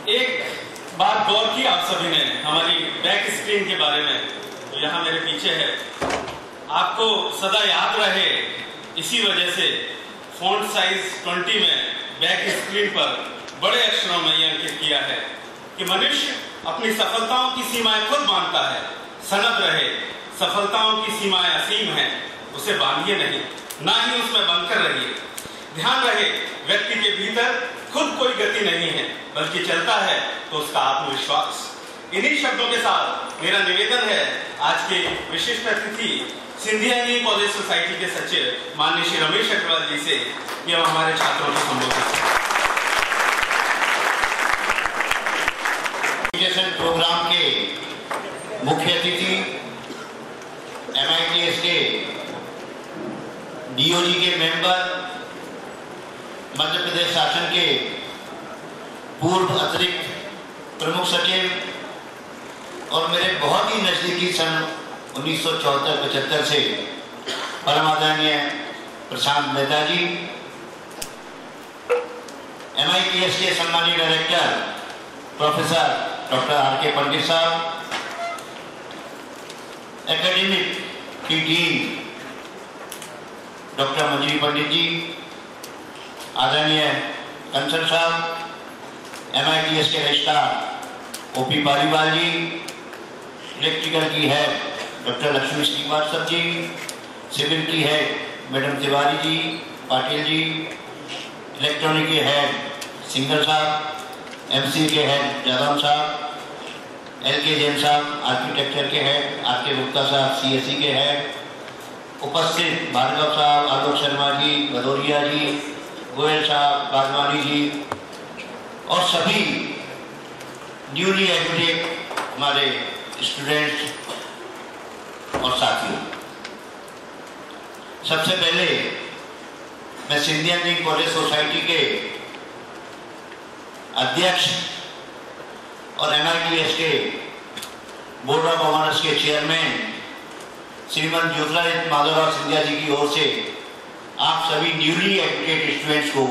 एक बात गौर की आप सभी ने हमारी बैक स्क्रीन के बारे में, तो यहाँ मेरे पीछे है, आपको सदा याद रहे इसी वजह से फॉन्ट साइज 20 में बैक स्क्रीन पर बड़े अक्षरों में यह अंकित किया है कि मनुष्य अपनी सफलताओं की सीमाएं खुद बांधता है। सनद रहे, सफलताओं की सीमाएं असीम हैं, उसे बांधिए नहीं, ना ही उसमें बंधकर रहिए। ध्यान रहे, व्यक्ति के भीतर खुद कोई गति नहीं है, बल्कि चलता है तो उसका आत्मविश्वास। इन्हीं शब्दों के साथ मेरा निवेदन है आज के विशिष्ट अतिथि सिंधिया इंजीनियरिंग कॉलेज सोसाइटी के सचिव माननीय श्री रमेश अग्रवाल जी से कि हम हमारे छात्रों को संबोधित करें। एजुकेशन प्रोग्राम के मुख्य अतिथि MITS के DOG के मेंबर, मध्य प्रदेश शासन के पूर्व अतिरिक्त प्रमुख सचिव और मेरे बहुत ही नजदीकी सन 1974-75 से परम आदरणीय प्रशांत मेहता जी, MITS के सम्मानीय डायरेक्टर प्रोफेसर डॉक्टर R.K. पंडित साहब, एकेडमिक की डीन डॉक्टर मंजरी पंडित जी, आदरणीय कंसल साहब, MITS के रजिस्ट्रार OP पालीवाल जी, इलेक्ट्रिकल की है डॉक्टर लक्ष्मी श्रीवास्तव जी, सिविल की है मैडम तिवारी जी, पाटिल जी, इलेक्ट्रॉनिक के हेड सिंगर साहब, MC के हेड जादव साहब, LK जैन साहब, आर्किटेक्चर के हेड R.K. गुप्ता साहब, CSE के हेड, उपस्थित भार्गव साहब, आलोक शर्मा जी, भदौरिया जी, गोयल साहब, बागवानी जी और सभी न्यूली एडमिटेड हमारे स्टूडेंट्स और साथियों, सबसे पहले मैं सिंधिया इंजीनियरिंग कॉलेज सोसाइटी के अध्यक्ष और MITS के बोर्ड ऑफ गवर्नर्स के चेयरमैन श्रीमान ज्योतिरादित्य माधवराव सिंधिया जी की ओर से आप सभी न्यूली एडमिटेड स्टूडेंट्स को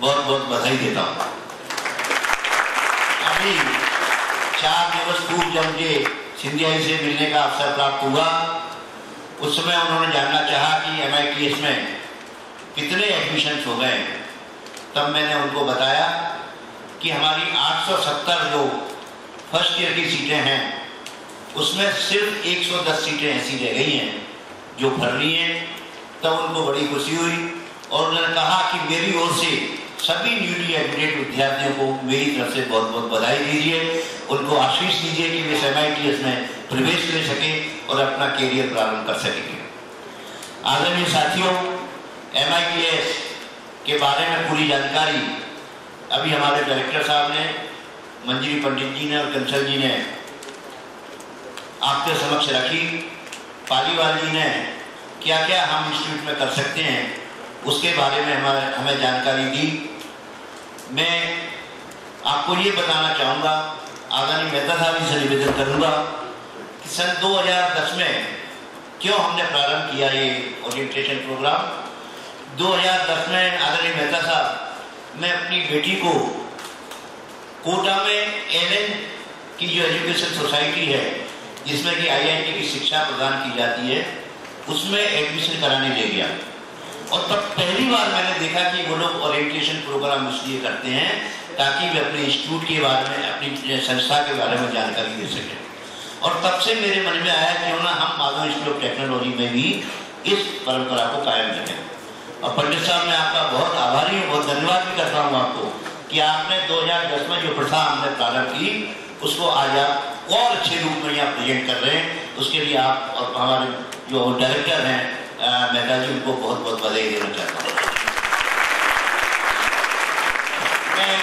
बहुत बहुत बधाई देता हूँ। अभी 4 दिवस पूर्व जब मुझे सिंधिया जी से मिलने का अवसर प्राप्त हुआ, उस समय उन्होंने जानना चाहा कि MITS में कितने एडमिशन्स हो गए। तब मैंने उनको बताया कि हमारी 870 जो फर्स्ट ईयर की सीटें हैं, उसमें सिर्फ 110 सीटें ऐसी रह गई हैं जो भर रही हैं। तब उनको बड़ी खुशी हुई और उन्होंने कहा कि मेरी ओर से सभी न्यूली एडमिटेड विद्यार्थियों को मेरी तरफ से बहुत बहुत बधाई दीजिए, उनको आशीष दीजिए कि वे MITS में प्रवेश ले सके और अपना कैरियर प्रारंभ कर सकेंगे। आदरणीय साथियों, MITS के बारे में पूरी जानकारी अभी हमारे डायरेक्टर साहब ने, मंजरी पंडित जी ने और कंसल जी ने आपके समक्ष रखी। पालीवाल जी ने क्या क्या हम इंस्टीट्यूट में कर सकते हैं उसके बारे में हमें जानकारी दी। मैं आपको ये बताना चाहूँगा, आदरणीय मेहता साहब जी से निवेदन करूँगा कि सन 2010 में क्यों हमने प्रारंभ किया ये ओरिएंटेशन प्रोग्राम। 2010 में आदरणीय मेहता साहब, मैं अपनी बेटी को कोटा में LN की जो एजुकेशन सोसाइटी है, जिसमें कि IIT की शिक्षा प्रदान की जाती है, उसमें एडमिशन कराने ले गया और तब पहली बार मैंने देखा कि वो लोग ओरिएंटेशन प्रोग्राम इसलिए करते हैं ताकि वे अपने इंस्टीट्यूट के बारे में, अपनी संस्था के बारे में जानकारी दे सकें। और तब से मेरे मन में आया क्यों ना हम माधव इंस्टीट्यूट ऑफ टेक्नोलॉजी में भी इस परंपरा को कायम रखें। और पंडित साहब, मैं आपका बहुत आभारी हूँ, बहुत धन्यवाद भी करता हूँ आपको कि आपने 2010 में जो प्रथा हमने प्रारंभ की उसको आज आप और अच्छे रूप में यहाँ प्रेजेंट कर रहे हैं। उसके लिए आप और हमारे जो डायरेक्टर हैं मेहता जी, उनको बहुत बहुत बधाई देना चाहता हूँ। मैं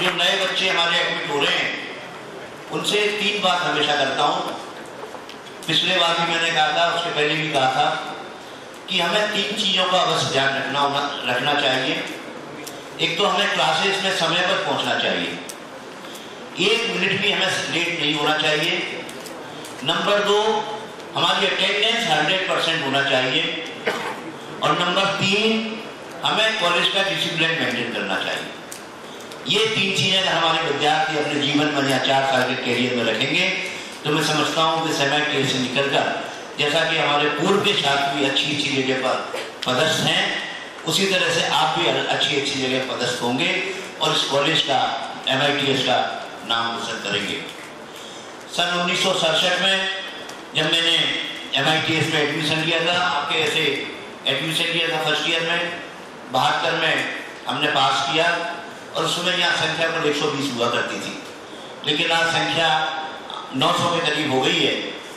जो नए बच्चे हमारे एडमिट हो रहे हैं उनसे 3 बात हमेशा करता हूँ। पिछले बार भी मैंने कहा था, उसके पहले भी कहा था कि हमें 3 चीज़ों का अवश्य ध्यान रखना चाहिए। एक तो हमें क्लासेस में समय पर पहुंचना चाहिए, 1 मिनट भी हमें लेट नहीं होना चाहिए। नंबर 2, हमारी अटेंडेंस 100% होना चाहिए। और नंबर 3, हमें कॉलेज का डिसिप्लिन मेंटेन करना चाहिए। ये 3 चीज़ें अगर हमारे विद्यार्थी अपने जीवन में या 4 साल के कैरियर में रखेंगे तो मैं समझता हूँ कि MITS से निकलकर जैसा कि हमारे पूर्व के छात्र भी अच्छी जगह पर पदस्थ हैं, उसी तरह से आप भी अच्छी जगह पदस्थ होंगे और इस कॉलेज का MITS का नाम रोशन करेंगे। सन 1967 में जब मैंने MITS में एडमिशन लिया था, आपके ऐसे एडमिशन लिया था फर्स्ट ईयर में, 72 में हमने पास किया और उसमें यहाँ संख्या पर 120 हुआ करती थी, लेकिन आज संख्या 900 के करीब हो गई है।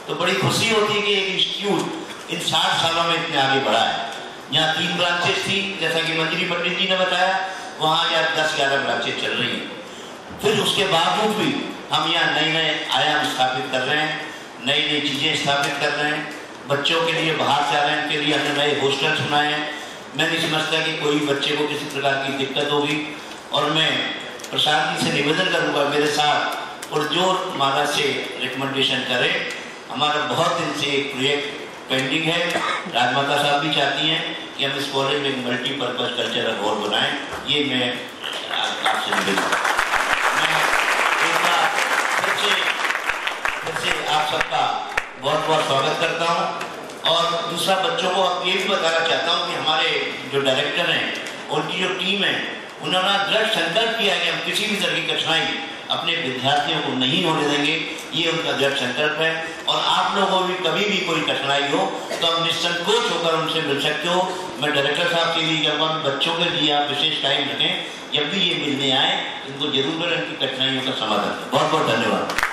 तो बड़ी खुशी होती है कि एक इंस्टीट्यूट इन 60 सालों में इतने आगे बढ़ा है। यहाँ 3 ब्रांचेस थी, जैसा कि मंत्री पंडित जी ने बताया, वहाँ आज 10-11 ब्रांचेस चल रही हैं। फिर उसके बावजूद भी हम यहाँ नए आयाम स्थापित कर रहे हैं, नई चीज़ें स्थापित कर रहे हैं। बच्चों के लिए बाहर से आ रहे हैं, उनके लिए हमने नए हॉस्टल्स बनाए हैं। मैं नहीं समझता कि कोई बच्चे को किसी प्रकार की दिक्कत होगी और मैं प्रसाद जी से निवेदन करूँगा मेरे साथ और जोर मादा से रिकमेंडेशन करें। हमारा बहुत दिन से एक प्रोजेक्ट पेंडिंग है, राजमाता साहब भी चाहती हैं कि हम इस कॉलेज में मल्टीपर्पज कल्चरल हॉल बनाएं। ये मैं आपसे निवेदन फिर से आप सबका बहुत बहुत स्वागत करता हूं और दूसरा बच्चों को ये भी बताना चाहता हूं कि हमारे जो डायरेक्टर हैं, उनकी जो टीम है, उन्होंने दृढ़ संकल्प किया कि हम किसी भी तरह की कठिनाई अपने विद्यार्थियों को नहीं होने देंगे। ये उनका दृढ़ संकल्प है और आप लोगों को भी कभी भी कोई कठिनाई हो तो आप निसंकोच होकर उनसे मिल सकते हो। मैं डायरेक्टर साहब से भी कहूँगा कि बच्चों के लिए आप विशेष टाइम रखें, जब भी ये मिलने आए इनको जरूर करें, इनकी कठिनाइयों का समाधान। बहुत बहुत धन्यवाद।